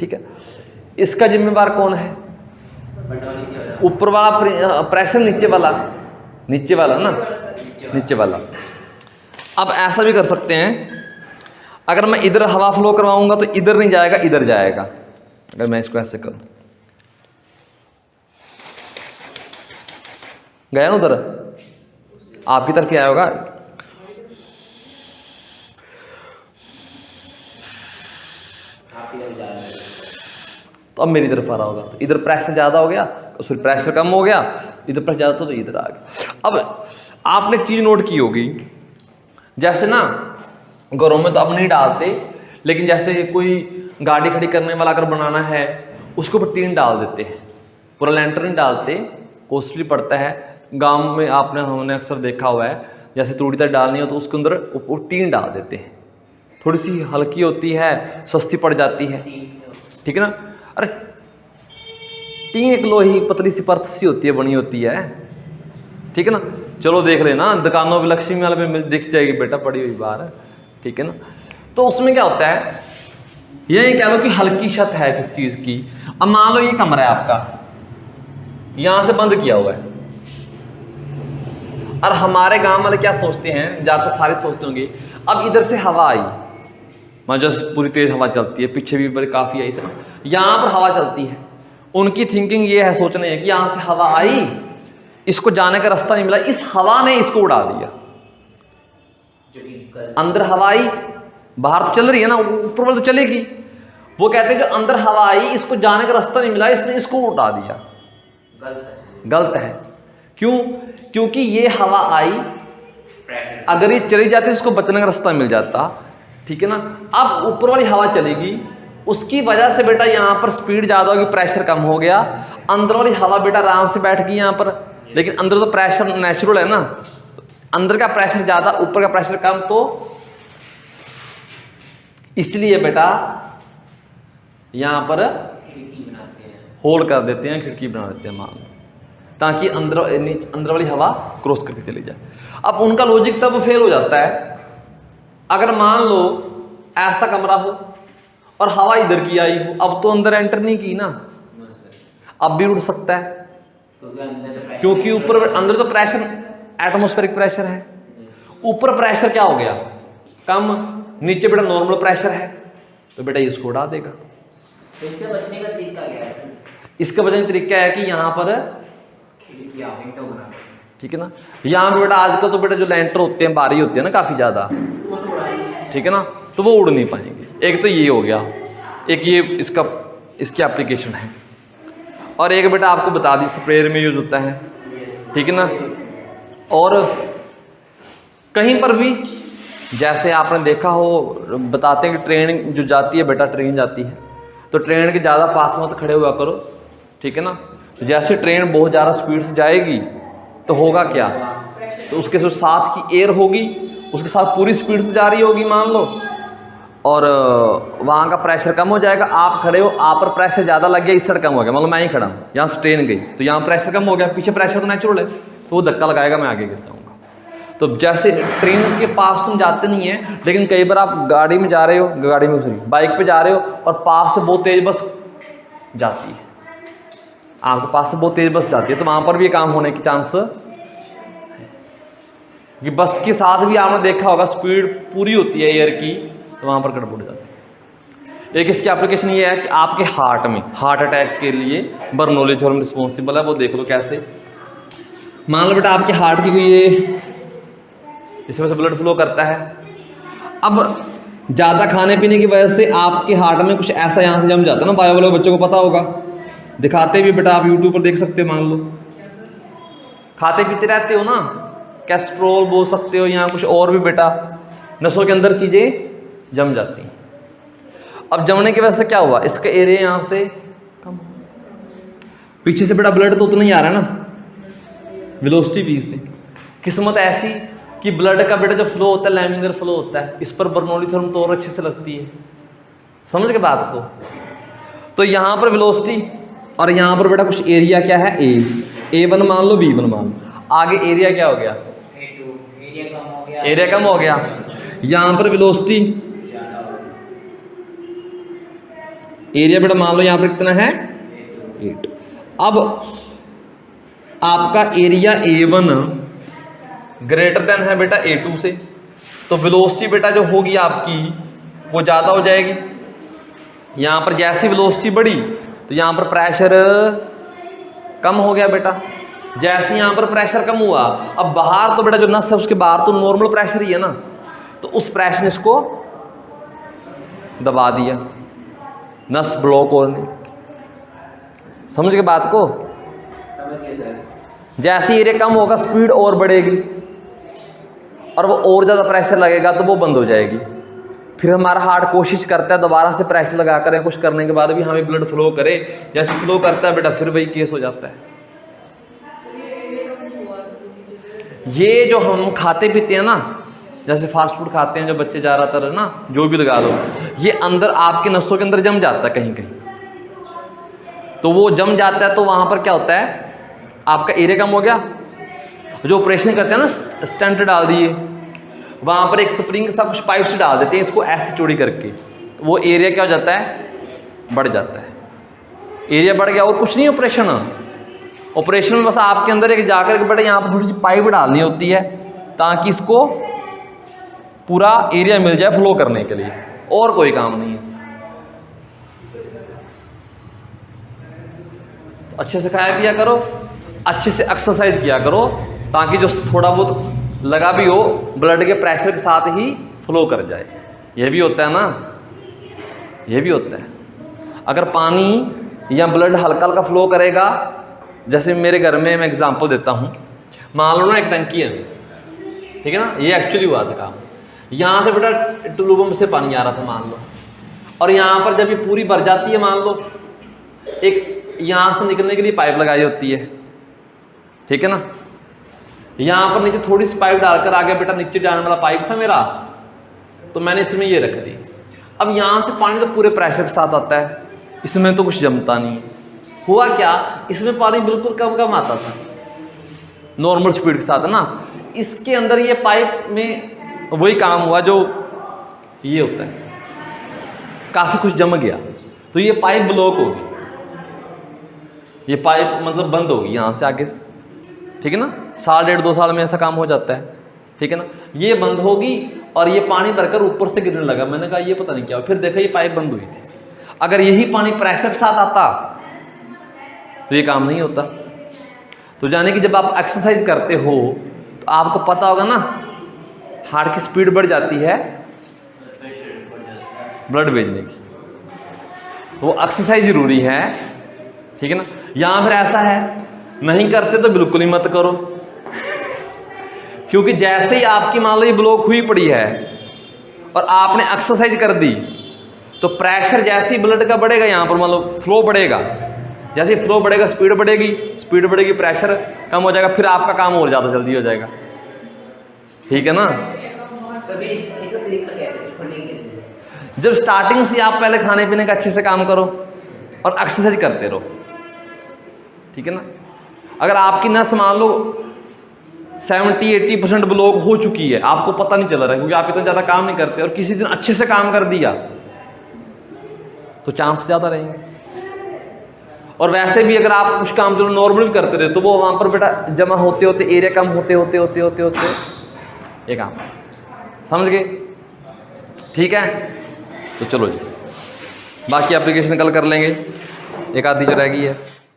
ठीक है, इसका जिम्मेदार कौन है, ऊपर वाला प्रेशर, नीचे वाला ना, नीचे वाला। अब ऐसा भी कर सकते हैं, अगर मैं इधर हवा फ्लो करवाऊंगा तो इधर नहीं जाएगा, इधर जाएगा। अगर मैं इसको ऐसे करूं, गया ना उधर, आपकी तरफ ही आया होगा। तो अब मेरी तरफ आ रहा होगा, तो इधर प्रेशर ज्यादा हो गया, तो फिर प्रेशर कम हो गया, इधर प्रेशर ज्यादा तो इधर आ गया। अब आपने एक चीज नोट की होगी, जैसे ना घरों में तो अब नहीं डालते, लेकिन जैसे कोई गाड़ी खड़ी करने वाला अगर बनाना है, उसके ऊपर टीन डाल देते हैं, पूरा लेंटर नहीं डालते, कॉस्टली पड़ता है। गांव में हमने अक्सर देखा हुआ है, जैसे तूड़ी तक डालनी हो तो उसके अंदर ऊपर टीन डाल देते हैं, थोड़ी सी हल्की होती है, सस्ती पड़ जाती है, ठीक है ना। अरे टीन एक लोही पतली सी परत सी होती है, बनी होती है, ठीक है ना। चलो देख लेना, दुकानों में लक्ष्मी वाले में दिख जाएगी बेटा पड़ी हुई बाहर, ठीक है ना। तो उसमें क्या होता है, ये कह लो कि हल्की छत है किसी चीज की। अब मान लो ये कमरा है आपका, यहां से बंद किया हुआ है, और हमारे गांव वाले क्या सोचते हैं, ज्यादातर सारे सोचते होंगे, अब इधर से हवा आई, मान जो पूरी तेज हवा चलती है, पीछे भी बड़े काफी आई से, यहां पर हवा चलती है, उनकी थिंकिंग ये है, सोचने है कि यहां से हवा आई, इसको जाने का रास्ता नहीं मिला, इस हवा ने इसको उड़ा दिया। अंदर हवा आई, बाहर तो चल रही है ना, ऊपर वाली तो चलेगी। वो कहते हैं जो अंदर हवा आई, इसको जाने का रास्ता नहीं मिला, इसने इसको उड़ा दिया। गलत है। क्यों? क्योंकि ये हवा आई, अगर ये चली जाती इसको बचने का रास्ता मिल जाता, ठीक है ना। अब ऊपर वाली हवा चलेगी, उसकी वजह से बेटा यहाँ पर स्पीड ज्यादा होगी, प्रेशर कम हो गया, अंदर वाली हवा बेटा आराम से बैठ गई यहाँ पर, लेकिन अंदर तो प्रेशर नेचुरल है ना, तो अंदर का प्रेशर ज्यादा, ऊपर का प्रेशर कम, तो इसलिए बेटा यहां पर खिड़की बनाते हैं, होल कर देते हैं, खिड़की बना देते हैं मान लो, ताकि अंदर वाली हवा क्रॉस करके चली जाए। अब उनका लॉजिक तब फेल हो जाता है, अगर मान लो ऐसा कमरा हो और हवा इधर की आई हो, अब तो अंदर एंटर नहीं की ना, अब भी उड़ सकता है, क्योंकि ऊपर अंदर तो प्रेशर एटमॉस्फेरिक प्रेशर है, ऊपर प्रेशर क्या हो गया कम, नीचे बेटा नॉर्मल प्रेशर है, तो बेटा इसको उड़ा देगा। तो इससे बचने का तरीका क्या है सर? इसका बचने का तरीका है कि यहाँ पर खिड़कियां, विंडो बना, ठीक है ना, यहाँ पे बेटा आजकल तो बेटा जो लेंटर होते हैं भारी होते हैं ना काफी ज्यादा, ठीक है ना, तो वो उड़ नहीं पाएंगे। एक तो ये हो गया, एक ये इसकी एप्लीकेशन है, और एक बेटा आपको बता दी स्प्रेयर में यूज होता है, ठीक है ना। और कहीं पर भी जैसे आपने देखा हो, बताते हैं कि ट्रेन जो जाती है बेटा, ट्रेन जाती है तो ट्रेन के ज़्यादा पास मत खड़े हुआ करो, ठीक है ना। तो जैसे ट्रेन बहुत ज़्यादा स्पीड से जाएगी तो होगा क्या, तो उसके साथ की एयर होगी, उसके साथ पूरी स्पीड से जा रही होगी मान लो, और वहाँ का प्रेशर कम हो जाएगा। आप खड़े हो, आप पर प्रेशर ज़्यादा लग गया, इस साइड कम हो गया, मतलब मैं ही खड़ा हूँ, यहाँ से ट्रेन गई तो यहाँ प्रेशर कम हो गया, पीछे प्रेशर तो नेचुरल है, तो वो धक्का लगाएगा, मैं आगे गिर जाऊँगा। तो जैसे ट्रेन के पास तुम जाते नहीं है, लेकिन कई बार आप गाड़ी में जा रहे हो, गाड़ी में सॉरी बाइक पे जा रहे हो और पास से बहुत तेज बस जाती है, आपके पास से बहुत तेज बस जाती है, तो वहाँ पर भी ये काम होने की चांस है कि बस के साथ भी आपने देखा होगा स्पीड पूरी होती है एयर की, तो वहाँ पर गड़बड़ हो जाती है। एक इसकी एप्लीकेशन ये है कि आपके हार्ट में हार्ट अटैक के लिए बर्नौली थ्योरम रिस्पॉन्सिबल है, वो देख लो कैसे। मान लो बेटा आपके हार्ट की कोई ये इसमें से ब्लड फ्लो करता है, अब ज़्यादा खाने पीने की वजह से आपके हार्ट में कुछ ऐसा यहाँ से जम जाता है ना, बायो वाले बच्चों को पता होगा, दिखाते भी बेटा, आप यूट्यूब पर देख सकते हो, मान लो खाते पीते रहते हो ना, कैस्ट्रोल बोल सकते हो या कुछ और भी बेटा, नसों के अंदर चीज़ें जम जाती हैं। अब जमने की वजह से क्या हुआ, इसका एरिया यहाँ से कम, पीछे से बेटा ब्लड तो उतना ही आ रहा है ना, वेलोसिटी भी से, किस्मत ऐसी कि ब्लड का बेटा जो फ्लो होता है लैमिनर फ्लो होता है, इस पर बर्नौली थ्योरम तो और अच्छे से लगती है, समझ के बात को। तो यहाँ पर वेलोसिटी और यहाँ पर बेटा कुछ एरिया क्या है, A1 मान लो, B1 मान लो, आगे एरिया क्या हो गया, A2, एरिया कम हो गया, एरिया कम हो गया, यहाँ पर वेलोसिटी, एरिया बेटा मान लो यहाँ पर कितना है 8। अब आपका एरिया A1 ग्रेटर देन है बेटा A2 से, तो वेलोसिटी बेटा जो होगी आपकी वो ज़्यादा हो जाएगी। यहाँ पर जैसी वेलोसिटी बढ़ी तो यहाँ पर प्रेशर कम हो गया बेटा, जैसे यहाँ पर प्रेशर कम हुआ, अब बाहर तो बेटा जो नस है उसके बाहर तो नॉर्मल प्रेशर ही है ना, तो उस प्रेशर ने इसको दबा दिया, नस ब्लॉक होने, समझ के बात को। समझ गए सर। जैसे एरिया कम होगा स्पीड और बढ़ेगी और वो और ज़्यादा प्रेशर लगेगा तो वो बंद हो जाएगी, फिर हमारा हार्ट कोशिश करता है दोबारा से प्रेशर लगा कर कुछ करने के बाद भी हमें ब्लड फ्लो करे, जैसे फ्लो करता है बेटा फिर वही केस हो जाता है। ये जो हम खाते पीते हैं ना, जैसे फास्ट फूड खाते हैं जो बच्चे ज़्यादातर है ना, जो भी लगा लो, ये अंदर आपके नसों के अंदर जम जाता है कहीं कहीं, तो वो जम जाता है तो वहाँ पर क्या होता है, आपका एरिया कम हो गया, जो ऑपरेशन करते हैं ना स्टेंट डाल दिए, वहाँ पर एक स्प्रिंग के साथ कुछ पाइप से डाल देते हैं इसको ऐसे चौड़ी करके, तो वो एरिया क्या हो जाता है, बढ़ जाता है, एरिया बढ़ गया और कुछ नहीं। ऑपरेशन में बस आपके अंदर एक जाकर के बेटा यहाँ पर थोड़ी सी पाइप डालनी होती है ताकि इसको पूरा एरिया मिल जाए फ्लो करने के लिए, और कोई काम नहीं है। तो अच्छे से खाया पिया करो, अच्छे से एक्सरसाइज किया करो, ताकि जो थोड़ा बहुत लगा भी हो ब्लड के प्रेशर के साथ ही फ्लो कर जाए। ये भी होता है ना, ये भी होता है। अगर पानी या ब्लड हल्का हल्का फ्लो करेगा, जैसे मेरे घर में मैं एग्जांपल देता हूँ, मान लो ना एक टंकी है, ठीक है ना, ये एक्चुअली हुआ था काम, यहाँ से बेटा ट्यूबवेल से पानी आ रहा था मान लो, और यहाँ पर जब ये पूरी भर जाती है मान लो, एक यहाँ से निकलने के लिए पाइप लगाई होती है, ठीक है ना, यहाँ पर नीचे थोड़ी सी पाइप डालकर आगे बेटा नीचे जाने वाला पाइप था मेरा, तो मैंने इसमें ये रख दी। अब यहाँ से पानी तो पूरे प्रेशर के साथ आता है, इसमें तो कुछ जमता नहीं। हुआ क्या, इसमें पानी बिल्कुल कम कम आता था नॉर्मल स्पीड के साथ, है ना, इसके अंदर ये पाइप में वही काम हुआ जो ये होता है, काफ़ी कुछ जम गया, तो ये पाइप ब्लॉक होगी, ये पाइप मतलब बंद होगी यहाँ से आगे से, ठीक है ना, 1.5-2 साल में ऐसा काम हो जाता है, ठीक है ना, ये बंद होगी और ये पानी भरकर ऊपर से गिरने लगा। मैंने कहा ये पता नहीं क्या, फिर देखा ये पाइप बंद हुई थी। अगर यही पानी प्रेशर के साथ आता तो ये काम नहीं होता। तो जाने कि जब आप एक्सरसाइज करते हो तो आपको पता होगा ना, हार्ट की स्पीड बढ़ जाती है ब्लड भेजने की, तो वो एक्सरसाइज जरूरी है, ठीक है ना। यहाँ फिर ऐसा है, नहीं करते तो बिल्कुल ही मत करो, क्योंकि जैसे ही आपकी मान लो ये ब्लॉक हुई पड़ी है, और आपने एक्सरसाइज कर दी तो प्रेशर जैसे ही ब्लड का बढ़ेगा, यहाँ पर मतलब फ्लो बढ़ेगा, जैसे फ्लो बढ़ेगा स्पीड बढ़ेगी, प्रेशर कम हो जाएगा, फिर आपका काम और ज़्यादा जल्दी हो जाएगा। ठीक है ना। तो फिर इसका तरीका कैसे छोड़ने की कैसे? जब स्टार्टिंग से आप पहले खाने पीने का अच्छे से काम करो और एक्सरसाइज करते रहो, ठीक है ना। अगर आपकी नस मान लो 70-80% ब्लॉक हो चुकी है, आपको पता नहीं चल रहा है क्योंकि आप इतना ज़्यादा काम नहीं करते, और किसी दिन अच्छे से काम कर दिया तो चांस ज़्यादा रहेंगे। और वैसे भी अगर आप कुछ काम जो नॉर्मल भी करते रहे तो वो वहाँ पर बेटा जमा होते होते एरिया कम होते ये काम, समझ गए। ठीक है, तो चलो जी, बाकी एप्लीकेशन कल कर लेंगे, एक आधी जो रह गई है।